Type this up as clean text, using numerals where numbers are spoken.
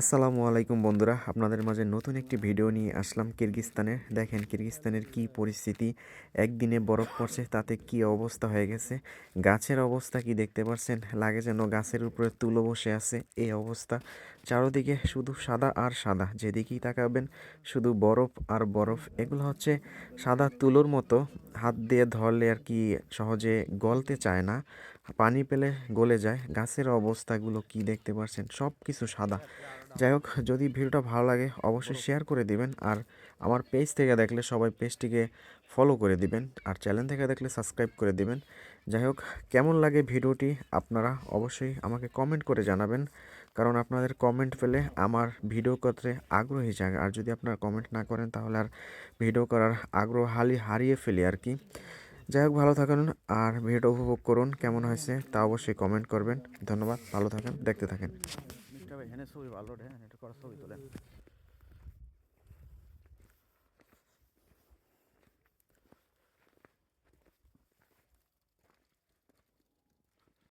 আসসালামু আলাইকুম বন্ধুরা, আপনাদের মাঝে নতুন একটি ভিডিও নিয়ে আসলাম কিরগিজস্তানের। দেখেন কিরগিজস্তানের কি পরিস্থিতি, একদিনে বরফ পড়ছে, তাতে কি অবস্থা হয়ে গেছে। গাছের অবস্থা কি দেখতে পাচ্ছেন, লাগে যেন গাছের উপরে তুলো বসে আছে এই অবস্থা। চারদিকে শুধু সাদা আর সাদা, যেদিকেই তাকাবেন শুধু বরফ আর বরফ। এগুলো হচ্ছে সাদা তুলোর মতো, হাত দিয়ে ধরলে আর কি সহজে গলতে চায় না, পানি পেলে গলে যায়। গাছের অবস্থাগুলো কি দেখতে পাচ্ছেন, সব কিছু সাদা। যাই হোক, যদি ভিডিওটা ভালো লাগে অবশ্যই শেয়ার করে দিবেন, আর আমার পেজ থেকে দেখলে সবাই পেজটিকে ফলো করে দিবেন, আর চ্যানেল থেকে দেখলে সাবস্ক্রাইব করে দিবেন। যাই হোক, কেমন লাগে ভিডিওটি আপনারা অবশ্যই আমাকে কমেন্ট করে জানাবেন, কারণ আপনাদের কমেন্ট পেলে আমার ভিডিও করতে আগ্রহী জাগে। আর যদি আপনারা কমেন্ট না করেন তাহলে আর ভিডিও করার আগ্রহ হারিয়ে ফেলি আর কি। যাই হোক, ভালো থাকুন আর ভিডিওটা উপভোগ করুন। কেমন হয়েছে তা অবশ্যই কমেন্ট করবেন। ধন্যবাদ, ভালো থাকেন, দেখতে থাকেন। মিস্টার ভাই, হ্যাঁ ছবি ভালো রে, এটা করা ছবি তোলেন।